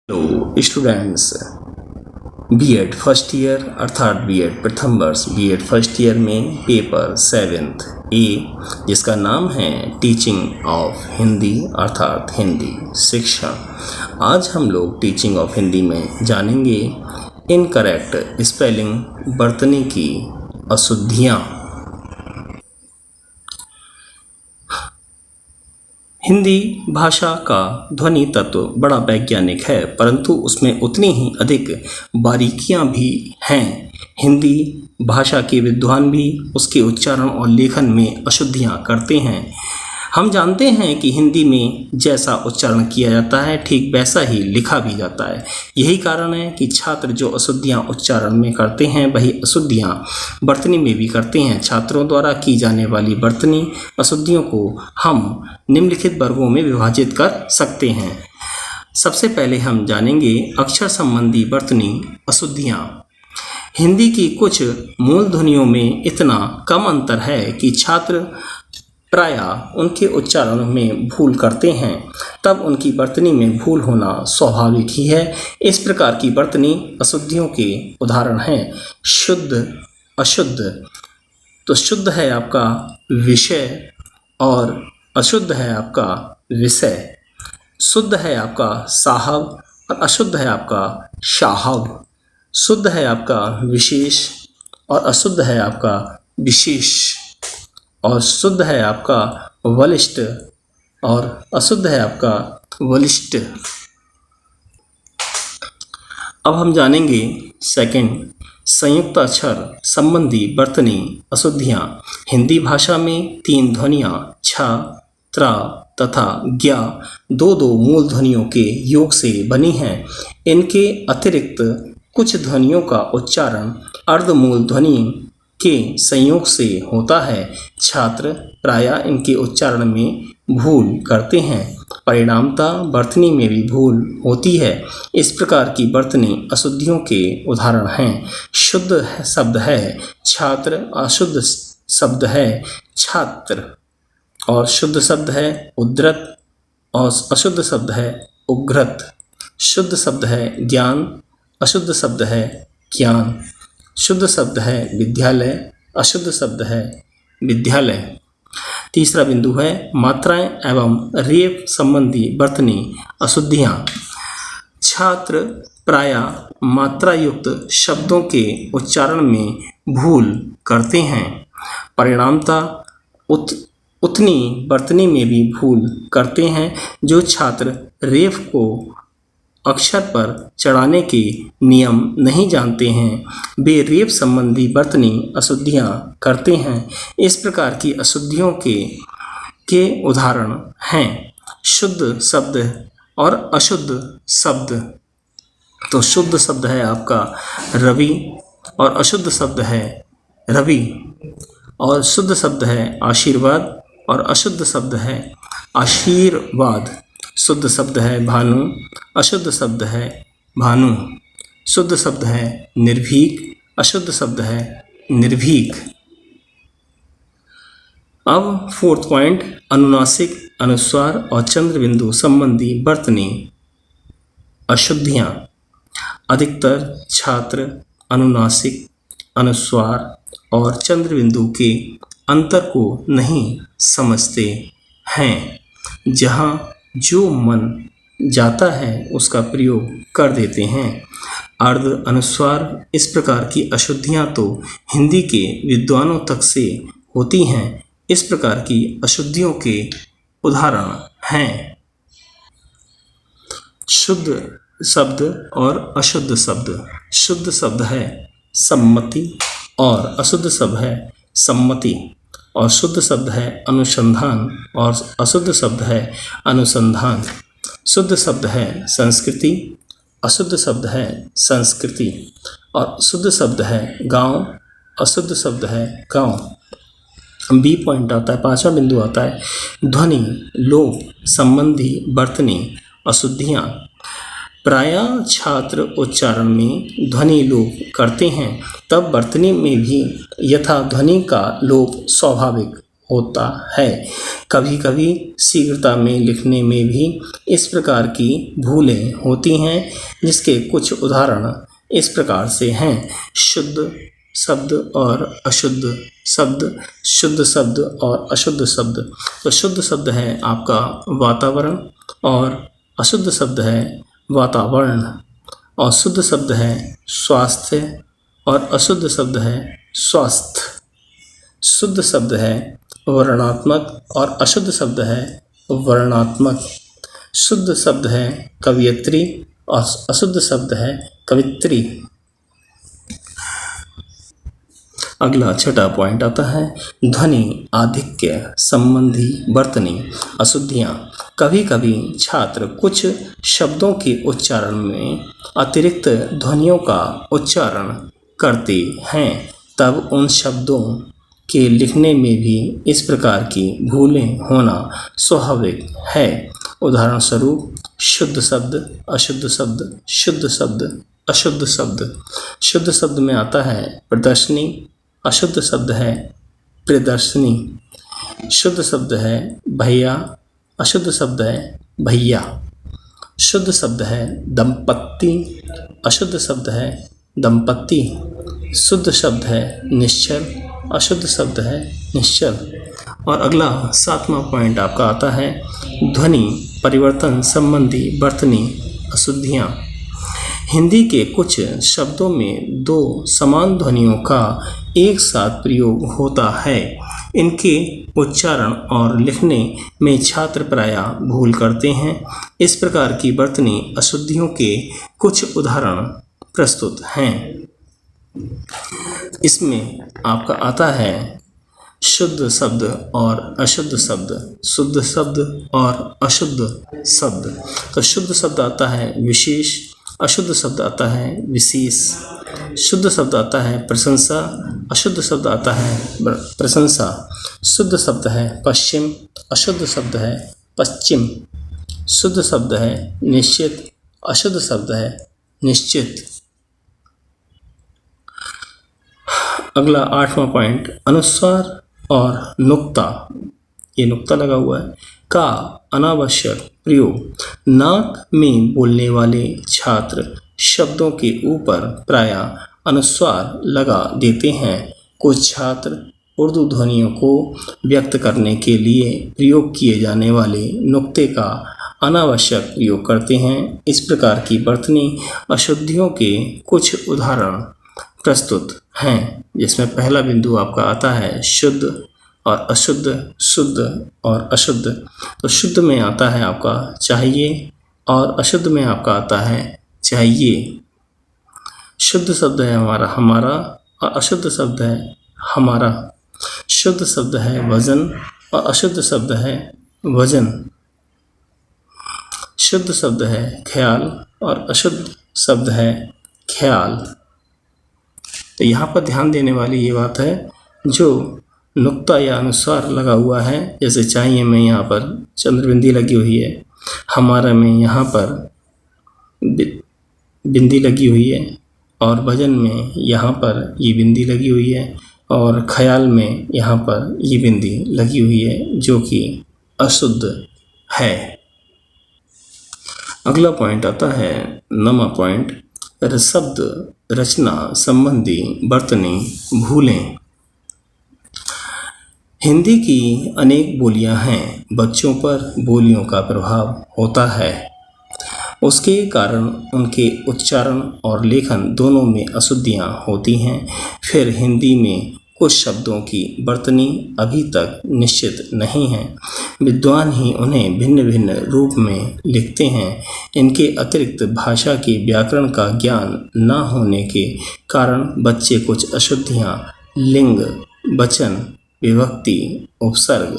Hello students, BEd first year अर्थात BEd प्रथम वर्ष बीएड फर्स्ट ईयर में पेपर 7th ए जिसका नाम है टीचिंग ऑफ हिंदी अर्थात हिंदी शिक्षण। आज हम लोग टीचिंग ऑफ हिंदी में जानेंगे इनकरेक्ट स्पेलिंग बर्तनी की अशुद्धियाँ। हिंदी भाषा का ध्वनि तत्व बड़ा वैज्ञानिक है, परंतु उसमें उतनी ही अधिक बारीकियां भी हैं। हिंदी भाषा के विद्वान भी उसके उच्चारण और लेखन में अशुद्धियां करते हैं। हम जानते हैं कि हिंदी में जैसा उच्चारण किया जाता है ठीक वैसा ही लिखा भी जाता है। यही कारण है कि छात्र जो अशुद्धियां उच्चारण में करते हैं वही अशुद्धियां बर्तनी में भी करते हैं। छात्रों द्वारा की जाने वाली बर्तनी अशुद्धियों को हम निम्नलिखित वर्गों में विभाजित कर सकते हैं। सबसे पहले हम जानेंगे अक्षर संबंधी बर्तनी अशुद्धियां। हिंदी की कुछ मूल ध्वनियों में इतना कम अंतर है कि छात्र प्रायः उनके उच्चारण में भूल करते हैं, तब उनकी बर्तनी में भूल होना स्वाभाविक ही है। इस प्रकार की बर्तनी अशुद्धियों के उदाहरण हैं शुद्ध, अशुद्ध। तो शुद्ध है आपका विषय और अशुद्ध है आपका विषय। शुद्ध है आपका साहब और अशुद्ध है आपका शाहब। शुद्ध है आपका विशेष और अशुद्ध है आपका विशेष। और शुद्ध है आपका वलिष्ठ और अशुद्ध है आपका वलिष्ठ। अब हम जानेंगे सेकंड संयुक्त अक्षर संबंधी बर्तनी अशुद्धियाँ। हिंदी भाषा में 3 ध्वनियाँ छ, त्र तथा ज्ञ दो मूल ध्वनियों के योग से बनी हैं। इनके अतिरिक्त कुछ ध्वनियों का उच्चारण अर्धमूल ध्वनि के संयोग से होता है। छात्र प्रायः इनके उच्चारण में भूल करते हैं, परिणामतः बर्तनी में भी भूल होती है। इस प्रकार की बर्तनी अशुद्धियों के उदाहरण हैं शुद्ध शब्द है छात्र, अशुद्ध शब्द है छात्र, और शुद्ध शब्द है उद्धृत और अशुद्ध शब्द है उग्रत। शुद्ध शब्द है ज्ञान, अशुद्ध शब्द है ज्ञान। शुद्ध शब्द है विद्यालय, अशुद्ध शब्द है विद्यालय। तीसरा बिंदु है मात्राएं एवं रेफ संबंधी बर्तनी अशुद्धियाँ। छात्र प्रायः मात्रा युक्त शब्दों के उच्चारण में भूल करते हैं, परिणामतः उतनी बर्तनी में भी भूल करते हैं। जो छात्र रेफ को अक्षर पर चढ़ाने के नियम नहीं जानते हैं वे रेफ संबंधी बर्तनी अशुद्धियाँ करते हैं। इस प्रकार की अशुद्धियों के उदाहरण हैं शुद्ध शब्द और अशुद्ध शब्द। तो शुद्ध शब्द है आपका रवि और अशुद्ध शब्द है रवि, और शुद्ध शब्द है आशीर्वाद और अशुद्ध शब्द है आशीर्वाद। शुद्ध शब्द है भानु, अशुद्ध शब्द है भानु। शुद्ध शब्द है निर्भीक, अशुद्ध शब्द है निर्भीक। अब 4th पॉइंट अनुनासिक, अनुस्वार और चंद्र बिंदु संबंधी बर्तनी अशुद्धियाँ। अधिकतर छात्र अनुनासिक, अनुस्वार और चंद्र बिंदु के अंतर को नहीं समझते हैं। जहाँ जो मन जाता है उसका प्रयोग कर देते हैं। अर्ध अनुस्वार इस प्रकार की अशुद्धियाँ तो हिंदी के विद्वानों तक से होती हैं। इस प्रकार की अशुद्धियों के उदाहरण हैं शुद्ध शब्द और अशुद्ध शब्द। शुद्ध शब्द है सम्मति और अशुद्ध शब्द है सम्मति, और शुद्ध शब्द है अनुसंधान और अशुद्ध शब्द है अनुसंधान। शुद्ध शब्द है संस्कृति, अशुद्ध शब्द है संस्कृति, और शुद्ध शब्द है गांव, अशुद्ध शब्द है गांव। बी पॉइंट आता है, 5वां बिंदु आता है ध्वनि लोप संबंधी बर्तनी अशुद्धियाँ। प्रायः छात्र उच्चारण में ध्वनि लोप करते हैं, तब बर्तनी में भी यथा ध्वनि का लोप स्वाभाविक होता है। कभी कभी शीघ्रता में लिखने में भी इस प्रकार की भूलें होती हैं, जिसके कुछ उदाहरण इस प्रकार से हैं। शुद्ध शब्द और अशुद्ध शब्द, शुद्ध शब्द और अशुद्ध शब्द। तो शुद्ध शब्द है आपका वातावरण और अशुद्ध शब्द है वातावरण, और शुद्ध शब्द है स्वास्थ्य और अशुद्ध शब्द है स्वास्थ्य। शुद्ध शब्द है वर्णात्मक और अशुद्ध शब्द है वर्णात्मक। शुद्ध शब्द है कवयित्री और अशुद्ध शब्द है कवित्री। अगला छठा पॉइंट आता है ध्वनि आधिक्य संबंधी वर्तनी अशुद्धियाँ। कभी कभी छात्र कुछ शब्दों के उच्चारण में अतिरिक्त ध्वनियों का उच्चारण करते हैं, तब उन शब्दों के लिखने में भी इस प्रकार की भूलें होना स्वाभाविक है। उदाहरण स्वरूप शुद्ध शब्द, अशुद्ध शब्द, शुद्ध शब्द, अशुद्ध शब्द। शुद्ध शब्द में आता है प्रदर्शनी, अशुद्ध शब्द है प्रियदर्शनी। शुद्ध शब्द है भैया, अशुद्ध शब्द है भैया। शुद्ध शब्द है दंपत्ति, अशुद्ध शब्द है दंपत्ति। शुद्ध शब्द है निश्चल, अशुद्ध शब्द है निश्चल। और अगला सातवां पॉइंट आपका आता है ध्वनि परिवर्तन संबंधी वर्तनी अशुद्धियाँ। हिंदी के कुछ शब्दों में दो समान ध्वनियों का एक साथ प्रयोग होता है। इनके उच्चारण और लिखने में छात्र प्रायः भूल करते हैं। इस प्रकार की वर्तनी अशुद्धियों के कुछ उदाहरण प्रस्तुत हैं। इसमें आपका आता है शुद्ध शब्द और अशुद्ध शब्द, शुद्ध शब्द और अशुद्ध शब्द। तो शुद्ध शब्द आता है विशेष, अशुद्ध शब्द आता है विशेष। शुद्ध शब्द आता है प्रशंसा, अशुद्ध शब्द आता है प्रशंसा। शुद्ध शब्द है पश्चिम, अशुद्ध शब्द है पश्चिम। शुद्ध शब्द है निश्चित, अशुद्ध शब्द है निश्चित। अगला आठवां पॉइंट अनुस्वार और नुक्ता, ये नुक्ता लगा हुआ है, का अनावश्यक प्रयोग। नाक में बोलने वाले छात्र शब्दों के ऊपर प्रायः अनुस्वार लगा देते हैं। कुछ छात्र उर्दू ध्वनियों को व्यक्त करने के लिए प्रयोग किए जाने वाले नुक्ते का अनावश्यक प्रयोग करते हैं। इस प्रकार की वर्तनी अशुद्धियों के कुछ उदाहरण प्रस्तुत हैं, जिसमें पहला बिंदु आपका आता है शुद्ध और अशुद्ध, शुद्ध और अशुद्ध। तो शुद्ध में आता है आपका चाहिए और अशुद्ध में आपका आता है चाहिए। शुद्ध शब्द है हमारा हमारा और अशुद्ध शब्द है हमारा। शुद्ध शब्द है वजन और अशुद्ध शब्द है वजन। शुद्ध शब्द है ख्याल और अशुद्ध शब्द है ख्याल। तो यहाँ पर ध्यान देने वाली ये बात है, जो नुक्ता या अनुस्वार लगा हुआ है, जैसे चाहिए में यहाँ पर चंद्रबिंदी लगी हुई है, हमारा में यहाँ पर बिंदी लगी हुई है, और वजन में यहाँ पर ये बिंदी लगी हुई है, और ख्याल में यहाँ पर ये बिंदी लगी हुई है, जो कि अशुद्ध है। अगला पॉइंट आता है 9वां पॉइंट शब्द रचना संबंधी वर्तनी भूलें। हिंदी की अनेक बोलियां हैं, बच्चों पर बोलियों का प्रभाव होता है। उसके कारण उनके उच्चारण और लेखन दोनों में अशुद्धियां होती हैं। फिर हिंदी में कुछ शब्दों की वर्तनी अभी तक निश्चित नहीं है। विद्वान ही उन्हें भिन्न भिन्न रूप में लिखते हैं। इनके अतिरिक्त भाषा के व्याकरण का ज्ञान न होने के कारण बच्चे कुछ अशुद्धियां लिंग, वचन, विभक्ति, उपसर्ग,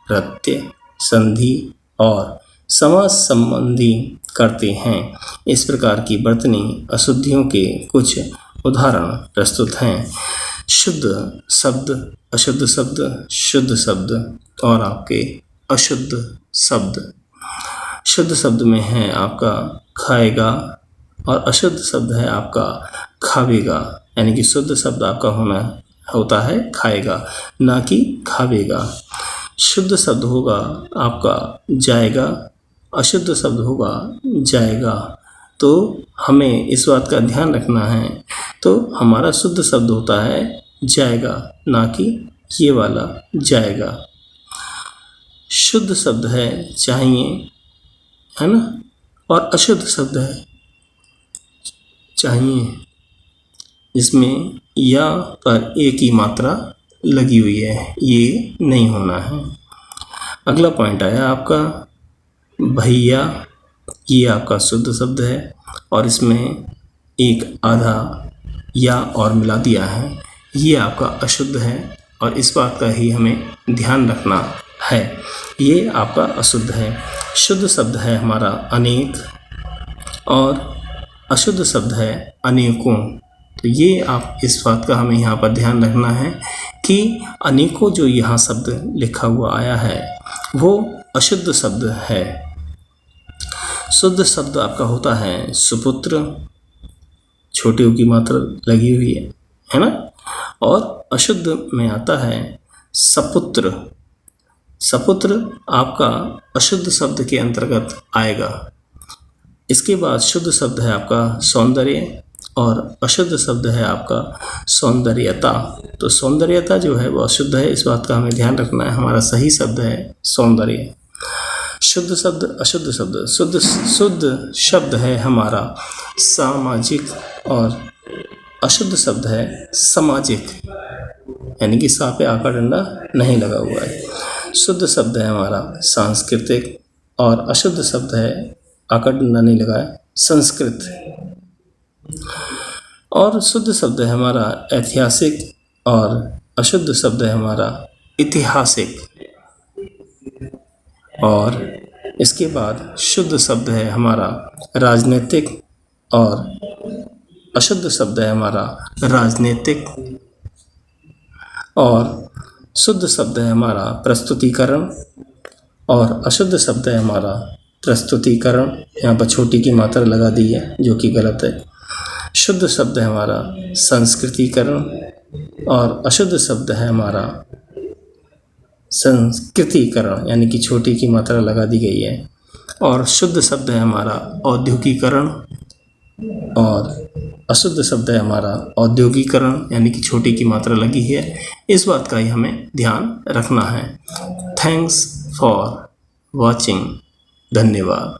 प्रत्यय, संधि और समास संबंधी करते हैं। इस प्रकार की वर्तनी अशुद्धियों के कुछ उदाहरण प्रस्तुत हैं। शुद्ध शब्द, अशुद्ध शब्द, शुद्ध शब्द और आपके अशुद्ध शब्द। शुद्ध शब्द में है आपका खाएगा और अशुद्ध शब्द है आपका खावेगा, यानी कि शुद्ध शब्द आपका होना होता है खाएगा, ना कि खावेगा। शुद्ध शब्द होगा आपका जाएगा, अशुद्ध शब्द होगा जाएगा। तो हमें इस बात का ध्यान रखना है। तो हमारा शुद्ध शब्द होता है जाएगा, ना कि ये वाला जाएगा। शुद्ध शब्द है चाहिए, है ना, और अशुद्ध शब्द है चाहिए, इसमें या पर एक ही मात्रा लगी हुई है, ये नहीं होना है। अगला पॉइंट आया आपका भैया, ये आपका शुद्ध शब्द है और इसमें एक आधा या और मिला दिया है, ये आपका अशुद्ध है और इस बात का ही हमें ध्यान रखना है, ये आपका अशुद्ध है। शुद्ध शब्द है हमारा अनेक और अशुद्ध शब्द है अनेकों। तो ये आप इस बात का हमें यहाँ पर ध्यान रखना है कि अनेकों जो यहाँ शब्द लिखा हुआ आया है वो अशुद्ध शब्द है। शुद्ध शब्द आपका होता है सुपुत्र, छोटे ऊ की मात्रा लगी हुई है ना, और अशुद्ध में आता है सपुत्र। सपुत्र आपका अशुद्ध शब्द के अंतर्गत आएगा। इसके बाद शुद्ध शब्द है आपका सौंदर्य और अशुद्ध शब्द है आपका सौंदर्यता। तो सौंदर्यता जो है वो अशुद्ध है, इस बात का हमें ध्यान रखना है। हमारा सही शब्द है सौंदर्य। शुद्ध शब्द अशुद्ध शब्द, शुद्ध शब्द है हमारा सामाजिक और अशुद्ध शब्द है सामाजिक, यानी कि सा पे आका डंडा नहीं लगा हुआ है। शुद्ध शब्द है हमारा सांस्कृतिक और अशुद्ध शब्द है आका डंडा नहीं लगा है संस्कृत। और शुद्ध शब्द है हमारा ऐतिहासिक और अशुद्ध शब्द है हमारा ऐतिहासिक। और इसके बाद शुद्ध शब्द है हमारा राजनीतिक और अशुद्ध शब्द है हमारा राजनीतिक। और शुद्ध शब्द है हमारा प्रस्तुतिकरण और अशुद्ध शब्द है हमारा प्रस्तुतिकरण। यहाँ पर छोटी की मात्रा लगा दी है जो कि गलत है। शुद्ध शब्द है हमारा संस्कृतिकरण और अशुद्ध शब्द है हमारा संस्कृतिकरण, यानी कि छोटी की मात्रा लगा दी गई है। और शुद्ध शब्द है हमारा औद्योगिकरण और अशुद्ध शब्द है हमारा औद्योगिकरण, यानी कि छोटी की मात्रा लगी है। इस बात का ही हमें ध्यान रखना है। Thanks for watching. धन्यवाद।